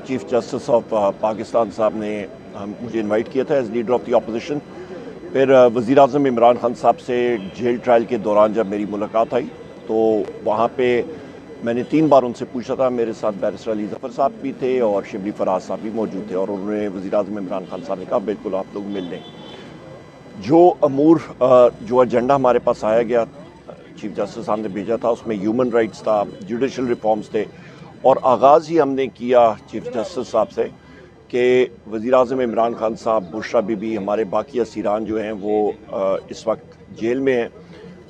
Chief justice of Pakistan साहब ने मुझे इनवाइट किया था as leader of the opposition. फिर वज़ीर आज़म इमरान खान साहब से जेल ट्रायल के दौरान जब मेरी मुलाकात आई तो वहाँ पे मैंने 3 बार उनसे पूछा था। मेरे साथ बैरिस्टर अली ज़फ़र साहब भी थे और शिबली फराज साहब भी मौजूद थे और उन्होंने वज़ीर आज़म इमरान खान साहब ने कहा बिल्कुल आप लोग मिल लें। जो अमूर जो एजेंडा हमारे पास आया गया चीफ जस्टिस साहब ने भेजा था उसमें ह्यूमन राइट्स था, जुडिशल रिफॉर्म्स थे और आगाज़ ही हमने किया चीफ जस्टिस साहब से कि वज़ीर आज़म इमरान खान साहब, बुशरा बीबी, हमारे बाकी असीरान जो हैं वो इस वक्त जेल में हैं।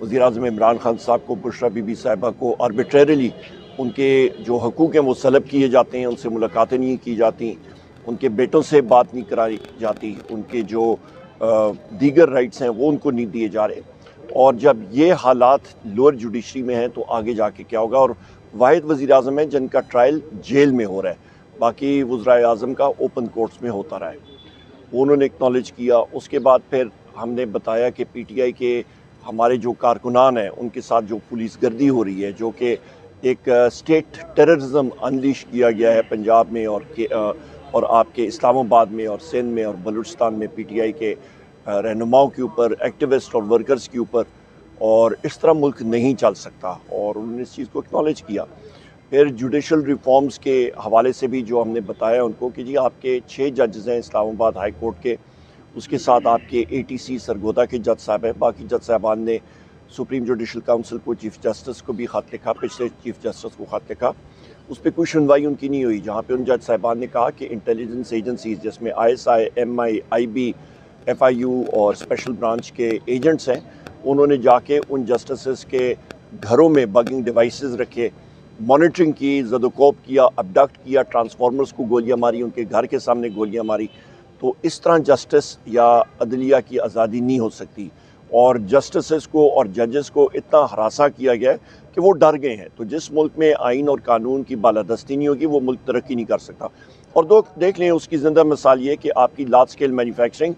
वज़ीर आज़म इमरान खान साहब को, बुशरा बीबी साहिबा को आर्बिट्रेरली उनके जो हकूक़ हैं वो सलब किए जाते हैं, उनसे मुलाकातें नहीं की जाती, उनके बेटों से बात नहीं कराई जाती, उनके जो दीगर राइट्स हैं वो उनको नहीं दिए जा रहे। और जब ये हालात लोअर जुडिशरी में हैं तो आगे जाके क्या होगा। और वाहिद वज़ीर आज़म है जिनका ट्रायल जेल में हो रहा है, बाकी वज़राए आज़म का ओपन कोर्ट्स में होता रहा है, वो उन्होंने एक्नॉलेज किया। उसके बाद फिर हमने बताया कि पीटीआई के हमारे जो कारकुनान हैं उनके साथ जो पुलिस गर्दी हो रही है, जो कि एक स्टेट टेररिज्म अनलीश किया गया है पंजाब में और आपके इस्लामाबाद में और सिंध में और बलूचिस्तान में पीटीआई के रहनुमाओं के ऊपर, एक्टिविस्ट और वर्कर्स के ऊपर, और इस तरह मुल्क नहीं चल सकता और उन्होंने इस चीज़ को एक्नॉलेज किया। फिर जुडिशल रिफॉर्म्स के हवाले से भी जो हमने बताया उनको कि जी आपके 6 जजेस हैं इस्लामाबाद हाई कोर्ट के, उसके साथ आपके एटीसी सरगोदा के जज साहब हैं, बाकी जज साहबान ने सुप्रीम जुडिशल काउंसिल को, चीफ जस्टिस को भी ख़त लिखा, पिछले चीफ जस्टिस को ख़त लिखा, उस पर कोई सुनवाई उनकी नहीं हुई। जहाँ पे उन जज साहबान ने कहा कि इंटेलिजेंस एजेंसीज जिसमें ISI, MI, IB, FIU और स्पेशल ब्रांच के एजेंट्स हैं, उन्होंने जाके उन जस्टिस के घरों में बगिंग डिवाइसेस रखे, मॉनिटरिंग की, ज़दोकोप किया, अबडक्ट किया, ट्रांसफार्मर्स को गोलियां मारी, उनके घर के सामने गोलियां मारी। तो इस तरह जस्टिस या अदलिया की आज़ादी नहीं हो सकती और जस्टिस को और जजेस को इतना हरासा किया गया है कि वो डर गए हैं। तो जिस मुल्क में आइन और कानून की बालादस्ती नहीं होगी वो मुल्क तरक्की नहीं कर सकता। और देख लें उसकी ज़िंदा मिसाल ये कि आपकी लार्ज स्केल मैन्युफैक्चरिंग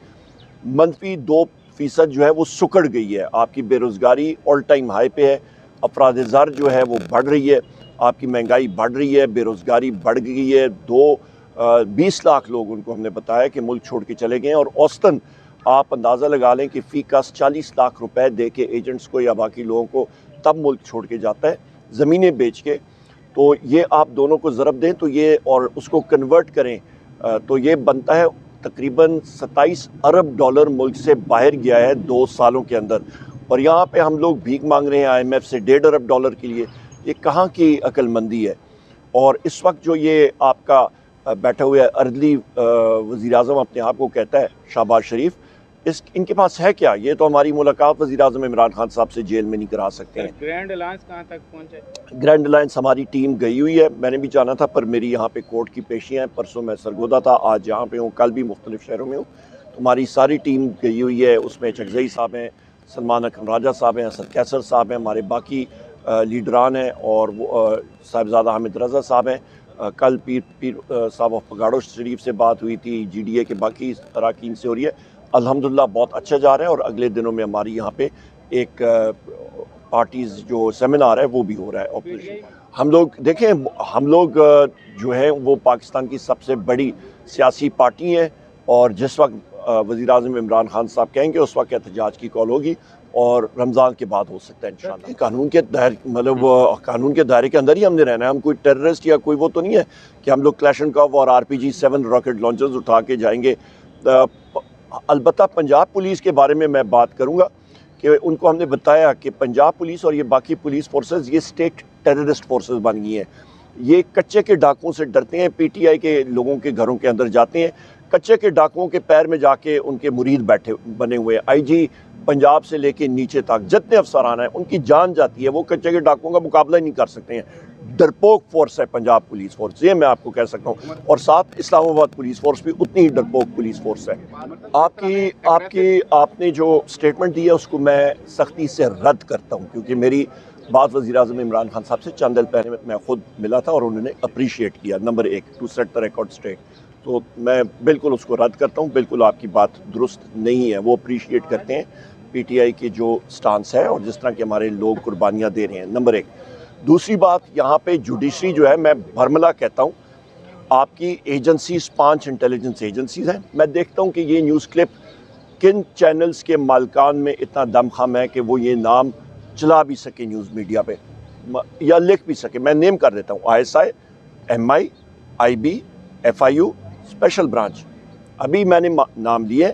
-2% जो है वो सुकड़ गई है, आपकी बेरोज़गारी ऑल टाइम हाई पे है, अफराद ज़र जो है वो बढ़ रही है, आपकी महंगाई बढ़ रही है, बेरोज़गारी बढ़ गई है। 20 लाख लोग उनको हमने बताया कि मुल्क छोड़ के चले गए हैं और औसतन आप अंदाज़ा लगा लें कि फ़ी कस 40 लाख रुपए दे के एजेंट्स को या बाकी लोगों को तब मुल्क छोड़ के जाता है, ज़मीनें बेच के। तो ये आप दोनों को ज़रब दें तो ये और उसको कन्वर्ट करें तो ये बनता है तकरीबन 27 अरब डॉलर मुल्क से बाहर गया है 2 सालों के अंदर। और यहाँ पे हम लोग भीख मांग रहे हैं IMF से 1.5 अरब डॉलर के लिए। ये कहाँ की अक्लमंदी है। और इस वक्त जो ये आपका बैठा हुआ अर्दली वज़ीर आज़म अपने आप को कहता है शहबाज शरीफ, इनके पास है क्या? ये तो हमारी मुलाकात वज़ीर आज़म इमरान खान साहब से जेल में नहीं करा सकते हैं। ग्रैंड अलायंस कहाँ तक पहुँचे? ग्रैंड अलायंस हमारी टीम गई हुई है, मैंने भी जाना था पर मेरी यहाँ पे कोर्ट की पेशियाँ हैं। परसों मैं सरगोदा था, आज यहाँ पे हूँ, कल भी मुख्तलिफ शहरों में हूँ। तो हमारी सारी टीम गई हुई है, उसमें चकजई साहब हैं, सलमान अकरम राजा साहब हैं, असद कैसर साहब हैं, हमारे बाकी लीडरान हैं और वो साहिबजादा हामिद रज़ा साहब हैं। कल पीर साहब ऑफ पगाड़ो शरीफ से बात हुई थी, GDA के बाकी अरकान से हो रही है। अल्हम्दुलिल्लाह बहुत अच्छा जा रहा है और अगले दिनों में हमारी यहाँ पे एक पार्टीज़ जो सेमिनार है वो भी हो रहा है। ऑपरेशन हम लोग देखें, हम लोग जो है वो पाकिस्तान की सबसे बड़ी सियासी पार्टी है और जिस वक्त वज़ीर आज़म इमरान खान साहब कहेंगे उस वक्त एहतजाज की कॉल होगी और रमज़ान के बाद हो सकता है इंशाअल्लाह। कानून के दायरे मतलब कानून के दायरे के अंदर ही हमने रहना है। हम कोई टेररिस्ट या कोई वो तो नहीं है कि हम लोग क्लैशनकॉफ और RPG-7 रॉकेट लॉन्चर्स उठा के जाएंगे। अलबत्ता पंजाब पुलिस के बारे में मैं बात करूँगा कि उनको हमने बताया कि पंजाब पुलिस और ये बाकी पुलिस फोर्सेस ये स्टेट टेररिस्ट फोर्सेस बन गई हैं। ये कच्चे के डाकुओं से डरते हैं, PTI के लोगों के घरों के अंदर जाते हैं, कच्चे के डाकुओं के पैर में जाके उनके मुरीद बैठे बने हुए हैं। IG पंजाब से लेके नीचे तक जितने अफसरान हैं उनकी जान जाती है, वो कच्चे के डाकुओं का मुकाबला ही नहीं कर सकते हैं। डरपोक फोर्स है पंजाब पुलिस फोर्स, ये मैं आपको कह सकता हूँ। और साथ इस्लामाबाद पुलिस फोर्स भी उतनी ही डरपोक पुलिस फोर्स है। आपने जो स्टेटमेंट दी है उसको मैं सख्ती से रद्द करता हूँ क्योंकि मेरी बात वज़ीर आज़म इमरान खान साहब से चंद दिन पहले मैं खुद मिला था और उन्होंने अप्रीशिएट किया, number 1 to set the record straight. तो मैं बिल्कुल उसको रद्द करता हूँ, बिल्कुल आपकी बात दुरुस्त नहीं है। वो अप्रीशिएट करते हैं PTI की जो स्टांस है और जिस तरह के हमारे लोग कुर्बानियाँ दे रहे हैं, नंबर 1। दूसरी बात, यहाँ पे जुडिशरी जो है मैं भरमला कहता हूँ آپ کی ایجنسیز 5 انٹیلیجنس ایجنسیز ہیں. میں دیکھتا ہوں کہ یہ نیوز کلپ کن چینلز کے مالکان میں اتنا دم خم ہے کہ وہ یہ نام چلا بھی سکے نیوز میڈیا پہ یا لکھ بھی سکے. میں نیم کر دیتا ہوں: ISI, MI, IB, FIU, special branch. ابھی میں نے نام لیے.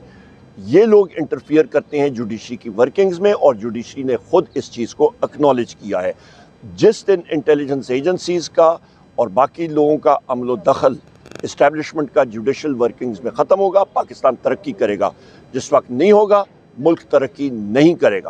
یہ لوگ انٹرفیئر کرتے ہیں جوڈیشری کی ورکنگز میں، اور جوڈیشری نے خود اس چیز کو اکنالج کیا ہے. جس دن انٹیلیجنس ایجنسیز کا اور باقی لوگوں کا عمل و دخل اسٹیبلشمنٹ کا جوڈیشل ورکنگز میں ختم ہوگا، پاکستان ترقی کرے گا. جس وقت نہیں ہوگا، ملک ترقی نہیں کرے گا.